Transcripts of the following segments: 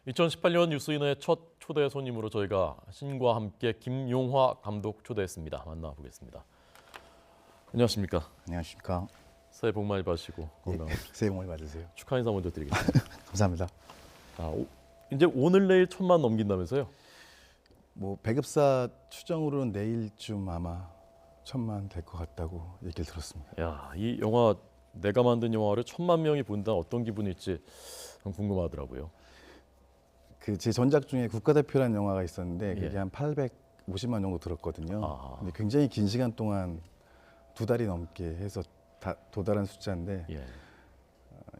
2018년 뉴스인의 첫 초대 손님으로 저희가 신과 함께 김용화 감독 초대했습니다. 만나보겠습니다. 안녕하십니까? 안녕하십니까. 새해 복 많이 받으시고 건강하십시오. 새해 복 많이 받으세요. 축하 인사 먼저 드리겠습니다. 감사합니다. 이제 오늘 내일 1,000만 넘긴다면서요? 뭐 배급사 추정으로는 내일쯤 아마 1,000만 될 것 같다고 얘기를 들었습니다. 야, 이 영화 내가 만든 영화를 1,000만 명이 본다 어떤 기분일지 궁금하더라고요. 그 제 전작 중에 국가대표라는 영화가 있었는데 그게 예. 한 850만 정도 들었거든요. 아. 근데 굉장히 긴 시간 동안 2달이 넘게 해서 도달한 숫자인데 예.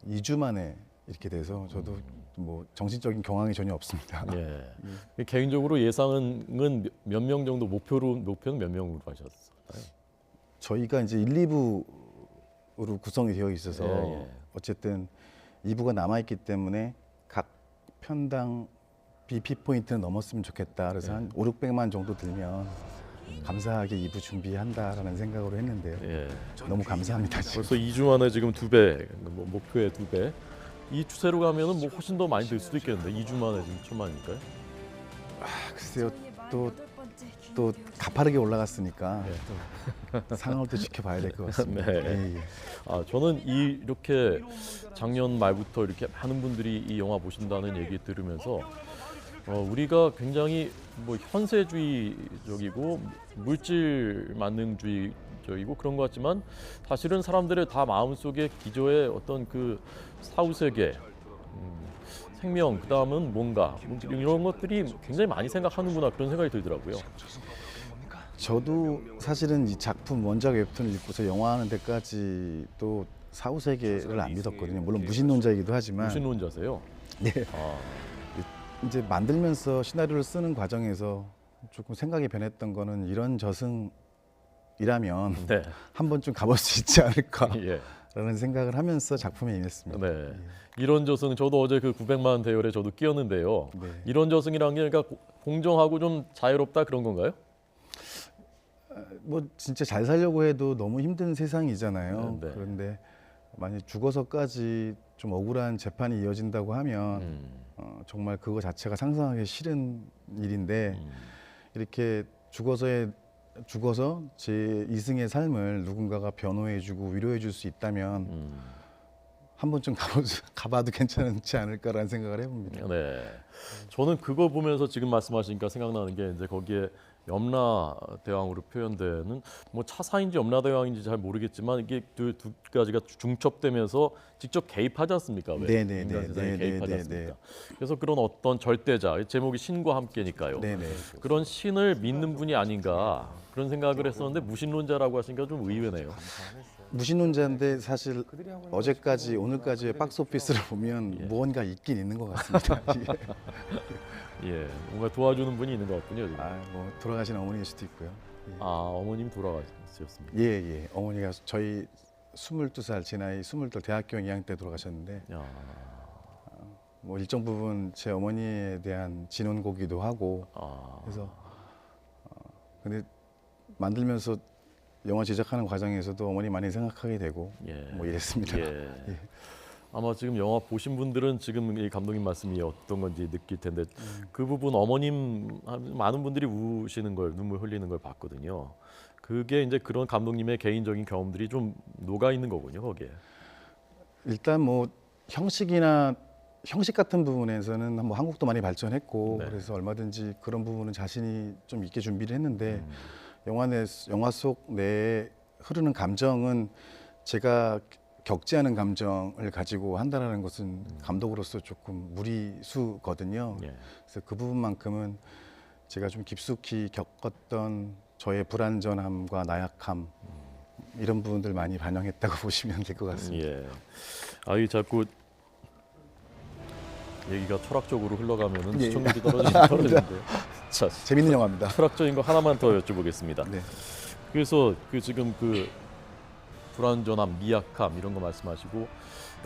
2주 만에 이렇게 돼서 저도 뭐 정신적인 경황이 전혀 없습니다. 예. 개인적으로 예상은 몇 명 정도 목표는 몇 명으로 하셨나요? 저희가 이제 1, 2부로 구성이 되어 있어서 예. 어쨌든 2부가 남아 있기 때문에 각 편당 BP 포인트는 넘었으면 좋겠다. 그래서 한 5, 600만 정도 들면 감사하게 2부 준비한다라는 생각으로 했는데요. 예. 너무 감사합니다. 지금. 벌써 2주 만에 지금 2배, 목표의 2배. 이 추세로 가면은 뭐 훨씬 더 많이 들 수도 있겠는데 2주 만에 지금 1,000만이니까요. 글쎄요. 또 가파르게 올라갔으니까 또 상황을 또 지켜봐야 될 것 같습니다. 네. 예, 예. 저는 이렇게 작년 말부터 이렇게 많은 분들이 이 영화 보신다는 얘기 들으면서 우리가 굉장히 뭐 현세주의적이고 물질 만능주의적이고 그런 것 같지만 사실은 사람들의 다 마음속에 기저에 어떤 그 사후세계, 생명, 그 다음은 뭔가 이런 것들이 굉장히 많이 생각하는구나 그런 생각이 들더라고요. 저도 사실은 이 작품 원작 웹툰을 읽고서 영화하는 데까지 또 사후 세계를 안 믿었거든요. 물론 무신론자이기도 하지만 무신론자세요? 네. 아, 이제 만들면서 시나리오를 쓰는 과정에서 조금 생각이 변했던 거는 이런 저승이라면 네. 한 번쯤 가볼 수 있지 않을까라는 예. 생각을 하면서 작품에 임했습니다. 네. 이런 저승 저도 어제 그 900만 대열에 저도 끼었는데요. 네. 이런 저승이란 게 그러니까 공정하고 좀 자유롭다 그런 건가요? 뭐 진짜 잘 살려고 해도 너무 힘든 세상이잖아요. 네. 그런데 만약 죽어서까지 좀 억울한 재판이 이어진다고 하면 정말 그거 자체가 상상하기 싫은 일인데 이렇게 죽어서 제 이승의 삶을 누군가가 변호해주고 위로해줄 수 있다면 한 번쯤 가봐도 괜찮지 않을까라는 생각을 해봅니다. 네. 저는 그거 보면서 지금 말씀하시니까 생각나는 게 이제 거기에 염라대왕으로 표현되는 뭐 차사인지 염라대왕인지 잘 모르겠지만 이게 두 가지가 중첩되면서 직접 개입하지 않습니까? 왜? 네네네. 인간 세상에 개입하지 네네네. 않습니까? 그래서 그런 어떤 절대자, 제목이 신과 함께니까요. 네네. 그런 신을 믿는 분이 아닌가 그런 생각을 했었는데 무신론자라고 하시니까 좀 의외네요. 무신론자인데 사실 어제까지 오늘까지의 박스오피스를 보면 무언가 있긴 있는 것 같습니다. 예, 뭔가 도와주는 분이 있는 것 같군요. 지금. 뭐 돌아가신 어머니일 수도 있고요. 어머님 돌아가셨습니다. 예. 어머니가 저희 22살 제 나이 22 대학교 2학년 때 돌아가셨는데 야, 뭐 일정 부분 제 어머니에 대한 진원고기도 하고 그래서 근데 만들면서 영화 제작하는 과정에서도 어머니 많이 생각하게 되고 뭐 이랬습니다. 예. 아마 지금 영화 보신 분들은 지금 이 감독님 말씀이 어떤 건지 느낄 텐데 그 부분 어머님 많은 분들이 우시는 걸 눈물 흘리는 걸 봤거든요. 그게 이제 그런 감독님의 개인적인 경험들이 좀 녹아 있는 거군요, 거기에. 일단 뭐 형식 같은 부분에서는 뭐 한국도 많이 발전했고 네. 그래서 얼마든지 그런 부분은 자신이 좀 있게 준비를 했는데 영화 속 내에 흐르는 감정은 제가 겪지 않은 감정을 가지고 한다는 것은 감독으로서 조금 무리수거든요. 그래서 그 부분만큼은 제가 좀 깊숙이 겪었던 저의 불완전함과 나약함 이런 부분들 많이 반영했다고 보시면 될 것 같습니다. 예. 이 자꾸 얘기가 철학적으로 흘러가면은 예. 시청률이 떨어지는데. 자, 재밌는 영화입니다. 철학적인 거 하나만 더 여쭤보겠습니다. 네. 그래서 지금 불완전함, 미약함 이런 거 말씀하시고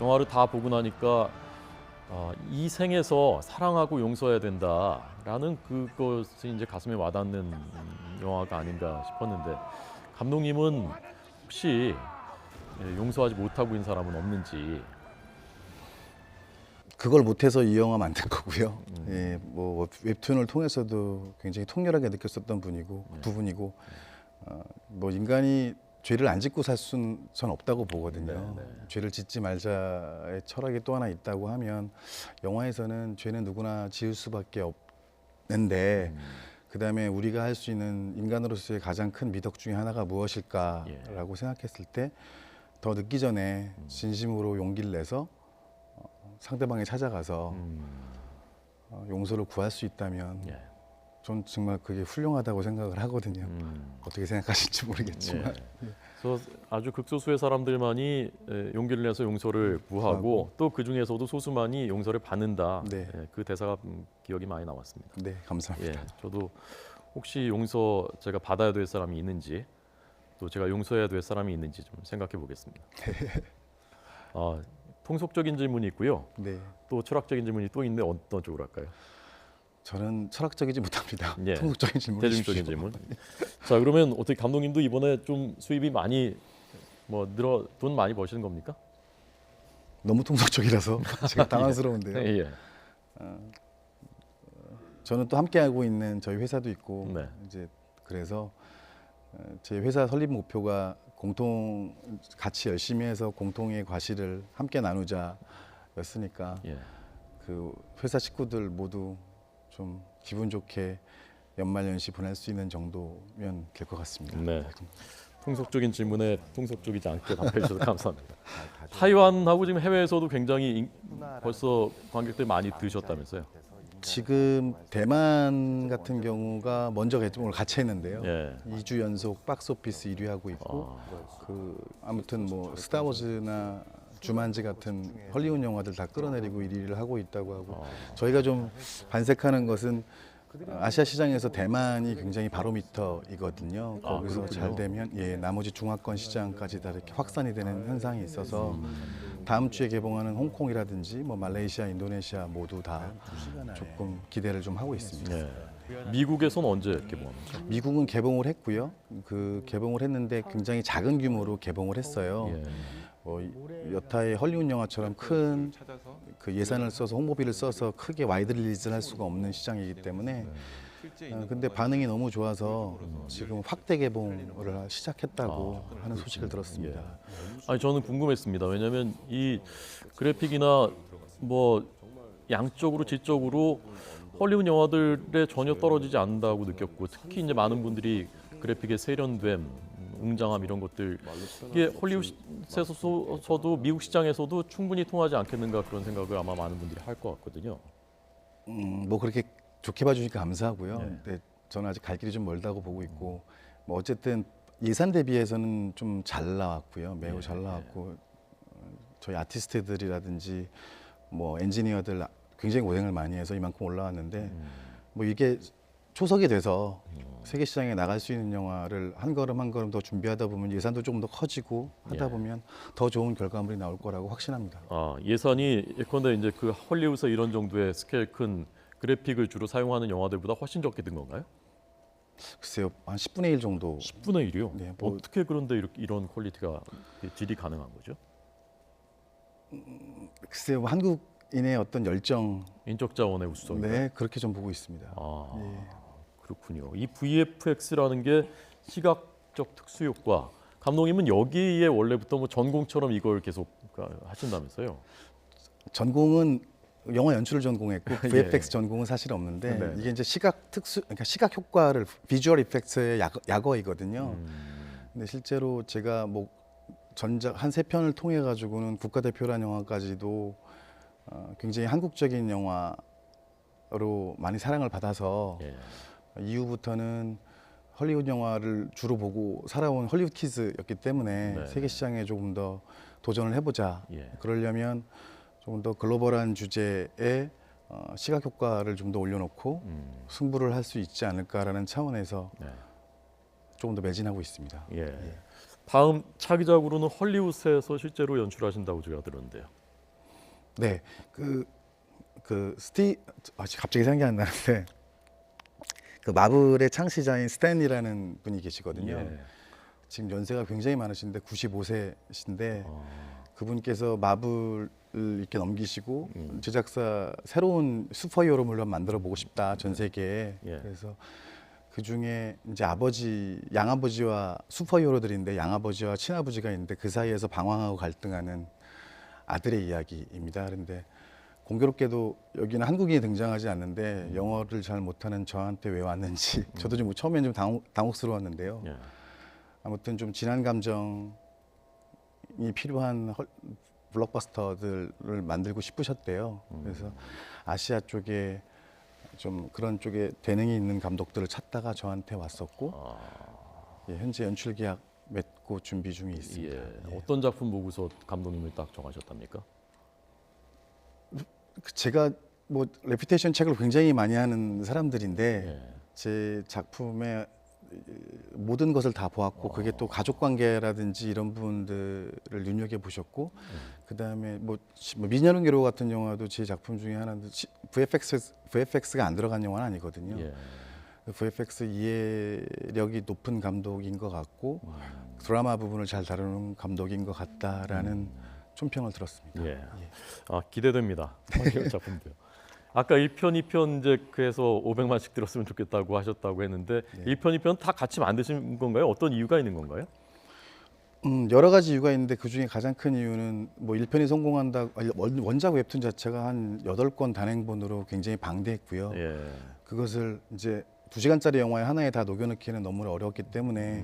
영화를 다 보고 나니까 이 생에서 사랑하고 용서해야 된다라는 그것이 이제 가슴에 와닿는 영화가 아닌가 싶었는데 감독님은 혹시 용서하지 못하고 있는 사람은 없는지. 그걸 못해서 이 영화 만든 거고요. 예, 뭐 웹툰을 통해서도 굉장히 통렬하게 느꼈었던 부분이고 뭐 인간이 죄를 안 짓고 살 수는 전 없다고 보거든요. 죄를 짓지 말자의 철학이 또 하나 있다고 하면 영화에서는 죄는 누구나 지을 수밖에 없는데 그다음에 우리가 할 수 있는 인간으로서의 가장 큰 미덕 중에 하나가 무엇일까라고 생각했을 때 더 늦기 전에 진심으로 용기를 내서 상대방에 찾아가서 용서를 구할 수 있다면 전 정말 그게 훌륭하다고 생각을 하거든요. 어떻게 생각하실지 모르겠지만 그래서 아주 극소수의 사람들만이 용기를 내서 용서를 구하고 또 그 중에서도 소수만이 용서를 받는다. 네. 그 대사가 기억이 많이 남았습니다. 네, 감사합니다. 저도 혹시 용서 제가 받아야 될 사람이 있는지 또 제가 용서해야 될 사람이 있는지 좀 생각해 보겠습니다. 통속적인 질문이 있고요. 네, 또 철학적인 질문이 또 있는데 어떤 쪽으로 할까요? 저는 철학적이지 못합니다. 예. 통속적인 질문. 대중적인 질문. 자, 그러면 어떻게 감독님도 이번에 좀 수입이 많이 돈 많이 버시는 겁니까? 너무 통속적이라서 제가 당황스러운데요. 예. 저는 또 함께 하고 있는 저희 회사도 있고 네. 이제 그래서 제 회사 설립 목표가 공통 같이 열심히 해서 공통의 과실을 함께 나누자였으니까 예. 그 회사 식구들 모두 좀 기분 좋게 연말연시 보낼 수 있는 정도면 될 것 같습니다. 네. 통속적인 질문에 통속적이지 않게 답해 주셔서 감사합니다. 타이완하고 지금 해외에서도 굉장히 벌써 관객들 많이 드셨다면서요? 지금 대만 같은 경우가 먼저 개봉을 같이 했는데요. 예. 2주 연속 박스오피스 1위 하고 있고 아무튼 뭐 스타워즈나 주만지 같은 헐리우드 영화들 다 끌어내리고 1위를 하고 있다고 하고 저희가 좀 반색하는 것은 아시아 시장에서 대만이 굉장히 바로미터이거든요. 거기서 잘 되면 나머지 중화권 시장까지 다 이렇게 확산이 되는 현상이 있어서 다음 주에 개봉하는 홍콩이라든지 뭐 말레이시아, 인도네시아 모두 다 조금 기대를 좀 하고 있습니다. 예. 미국에서는 언제 개봉합니까? 미국은 개봉을 했고요. 그 개봉을 했는데 굉장히 작은 규모로 개봉을 했어요. 예. 여타의 헐리우드 영화처럼 큰 그 예산을 써서 홍보비를 써서 크게 와이드 릴리즈를 할 수가 없는 시장이기 때문에 근데 반응이 너무 좋아서 지금 확대 개봉을 시작했다고 하는 소식을 들었습니다. 아니 저는 궁금했습니다. 왜냐하면 이 그래픽이나 뭐 양적으로 질적으로 헐리우드 영화들에 전혀 떨어지지 않는다고 느꼈고 특히 이제 많은 분들이 그래픽의 세련됨, 웅장함 이런 것들 이게 헐리우드에서도 미국 시장에서도 충분히 통하지 않겠는가 그런 생각을 아마 많은 분들이 할 것 같거든요. 뭐 그렇게 좋게 봐주니까 감사하고요. 근데 저는 아직 갈 길이 좀 멀다고 보고 있고 뭐 어쨌든 예산 대비해서는 좀 잘 나왔고요. 매우 잘 나왔고 저희 아티스트들이라든지 뭐 엔지니어들 굉장히 고생을 많이 해서 이만큼 올라왔는데 뭐 이게 초석이 돼서 세계 시장에 나갈 수 있는 영화를 한 걸음 한 걸음 더 준비하다 보면 예산도 조금 더 커지고 하다 보면 더 좋은 결과물이 나올 거라고 확신합니다. 예산이 예컨대 이제 그 헐리우드에서 이런 정도의 스케일 큰 그래픽을 주로 사용하는 영화들보다 훨씬 적게 든 건가요? 글쎄요, 한 10분의 1 정도. 10분의 1이요? 네, 뭐 어떻게 그런데 이런 퀄리티가 딜이 가능한 거죠? 글쎄요, 한국인의 어떤 열정, 인적 자원의 우수성. 네, 그렇게 좀 보고 있습니다. 그렇군요. 이 VFX라는 게 시각적 특수 효과. 감독님은 여기에 원래부터 뭐 전공처럼 이걸 계속 하신다면서요? 전공은 영화 연출을 전공했고 VFX 전공은 사실 없는데 네. 이게 이제 그러니까 시각 효과를 비주얼 이펙트의 약어이거든요. 근데 실제로 제가 뭐 전작 한 3편을 통해 가지고는 국가대표라는 영화까지도 굉장히 한국적인 영화로 많이 사랑을 받아서 이후부터는 헐리우드 영화를 주로 보고 살아온 헐리우드 키즈였기 때문에 세계 시장에 조금 더 도전을 해보자. 그러려면 조금 더 글로벌한 주제에 시각 효과를 좀 더 올려놓고 승부를 할 수 있지 않을까라는 차원에서 조금 더 매진하고 있습니다. 다음 차기작으로는 헐리우드에서 실제로 연출하신다고 제가 들었는데요. 네, 갑자기 생각이 안 나는데 그 마블의 창시자인 스탠리라는 분이 계시거든요. 지금 연세가 굉장히 많으신데 95세신데 그분께서 마블을 이렇게 넘기시고 제작사 새로운 슈퍼히어로물을 만들어 보고 싶다 전 세계에. 예. 그래서 그 중에 이제 양아버지와 슈퍼히어로들인데 양아버지와 친아버지가 있는데 그 사이에서 방황하고 갈등하는 아들의 이야기입니다. 그런데 공교롭게도 여기는 한국인이 등장하지 않는데 영어를 잘 못하는 저한테 왜 왔는지 저도 좀 처음에는 좀 당혹스러웠는데요. 예. 아무튼 좀 진한 감정이 필요한 블록버스터들을 만들고 싶으셨대요. 그래서 아시아 쪽에 좀 그런 쪽에 재능이 있는 감독들을 찾다가 저한테 왔었고 예, 현재 연출 계약 맺고 준비 중에 있습니다. 예. 어떤 작품 보고서 감독님을 딱 정하셨답니까? 제가 뭐 레퓨테이션 책을 굉장히 많이 하는 사람들인데 예. 제 작품의 모든 것을 다 보았고 그게 또 가족 관계라든지 이런 부분들을 눈여겨 보셨고 그다음에 뭐 미녀는 괴로워 같은 영화도 제 작품 중에 하나인데 VFX가 안 들어간 영화는 아니거든요. 예. VFX 이해력이 높은 감독인 것 같고 드라마 부분을 잘 다루는 감독인 것 같다라는 총평을 들었습니다. 예. 아, 기대됩니다. 작품도요. 아까 1편, 2편 이제 그래서 500만씩 들었으면 좋겠다고 하셨다고 했는데 네. 1편, 2편 다 같이 만드신 건가요? 어떤 이유가 있는 건가요? 여러 가지 이유가 있는데 그 중에 가장 큰 이유는 뭐 1편이 성공한다 원작 웹툰 자체가 한 8권 단행본으로 굉장히 방대했고요. 예. 그것을 이제 2시간짜리 영화에 하나에 다 녹여넣기는 너무 어려웠기 때문에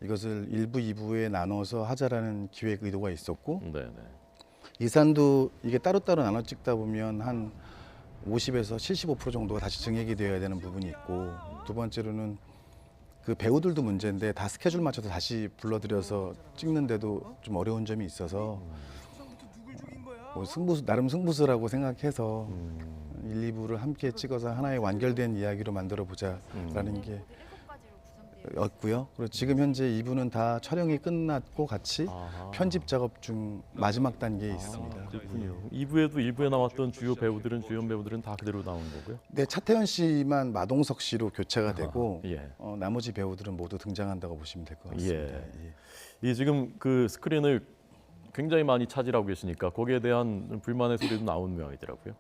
이것을 1부, 2부에 나눠서 하자라는 기획 의도가 있었고 네, 네. 이산도 이게 따로따로 나눠 찍다 보면 한 50에서 75% 정도가 다시 증액이 되어야 되는 부분이 있고 두 번째로는 그 배우들도 문제인데 다 스케줄 맞춰서 다시 불러들여서 찍는데도 좀 어려운 점이 있어서 뭐 나름 승부수라고 생각해서 1, 2부를 함께 찍어서 하나의 완결된 이야기로 만들어 보자라는 게 였고요. 그리고 지금 현재 2부는 다 촬영이 끝났고 같이 편집 작업 중 마지막 단계에 있습니다. 그렇군요. 2부에도 1부에 나왔던 주요 배우들은 다 그대로 나온 거고요. 네, 차태현 씨만 마동석 씨로 교체가 되고 예. 나머지 배우들은 모두 등장한다고 보시면 될 것 같습니다. 예. 이 지금 그 스크린을 굉장히 많이 차지하고 계시니까 거기에 대한 불만의 소리도 나오는 모양이더라고요.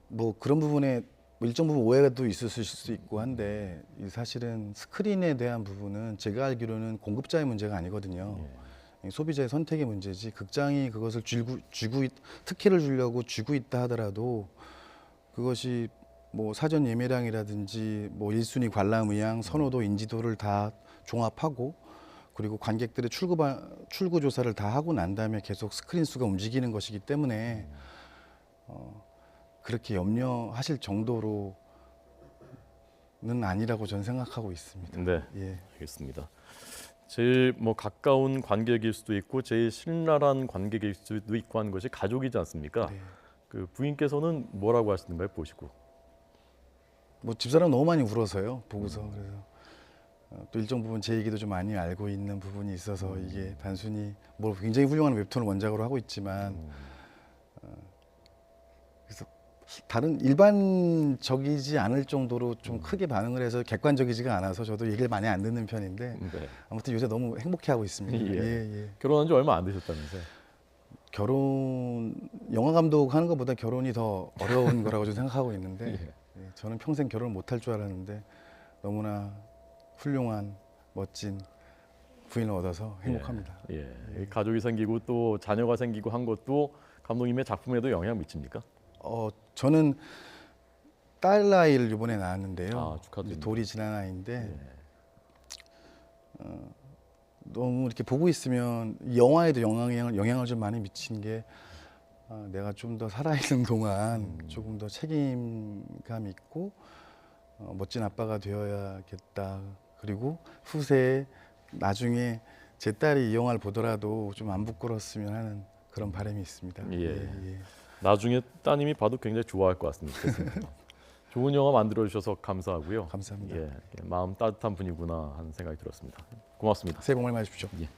뭐 그런 부분에 뭐 일정 부분 오해도 있으실 수 있고 한데 사실은 스크린에 대한 부분은 제가 알기로는 공급자의 문제가 아니거든요. 소비자의 선택의 문제지 극장이 그것을 특혜를 주려고 쥐고 있다 하더라도 그것이 뭐 사전 예매량이라든지 뭐 1순위 관람 의향, 선호도, 인지도를 다 종합하고 그리고 관객들의 출구 조사를 다 하고 난 다음에 계속 스크린 수가 움직이는 것이기 때문에 그렇게 염려하실 정도로는 아니라고 저는 생각하고 있습니다. 네, 예. 알겠습니다. 제일 뭐 가까운 관객일 수도 있고 제일 신랄한 관객일 수도 있고 한 것이 가족이지 않습니까? 네. 그 부인께서는 뭐라고 하시는가요, 보시고? 뭐 집사람 너무 많이 울어서요 보고서 그래서 또 일정 부분 제 얘기도 좀 많이 알고 있는 부분이 있어서 이게 단순히 뭐 굉장히 훌륭한 웹툰을 원작으로 하고 있지만 그래서 다른 일반적이지 않을 정도로 좀 크게 반응을 해서 객관적이지가 않아서 저도 얘기를 많이 안 듣는 편인데 네. 아무튼 요새 너무 행복해하고 있습니다. 예. 결혼한 지 얼마 안 되셨다면서요? 영화 감독 하는 것보다 결혼이 더 어려운 거라고 저는 생각하고 있는데 예. 저는 평생 결혼을 못할 줄 알았는데 너무나 훌륭한 멋진 부인을 얻어서 행복합니다. 예. 가족이 생기고 또 자녀가 생기고 한 것도 감독님의 작품에도 영향 미칩니까? 저는 딸 아이를 이번에 낳았는데요. 아, 축하드립니다. 돌이 지난 아이인데 너무 이렇게 보고 있으면 이 영화에도 영향을 좀 많이 미친 게 내가 좀 더 살아있는 동안 조금 더 책임감 있고 멋진 아빠가 되어야겠다. 그리고 후세에 나중에 제 딸이 이 영화를 보더라도 좀 안 부끄러웠으면 하는 그런 바람이 있습니다. 예. 나중에 따님이 봐도 굉장히 좋아할 것 같습니다. 좋은 영화 만들어 주셔서 감사하고요. 감사합니다. 마음 따뜻한 분이구나 하는 생각이 들었습니다. 고맙습니다. 새해 복 많이 받으십시오. 예.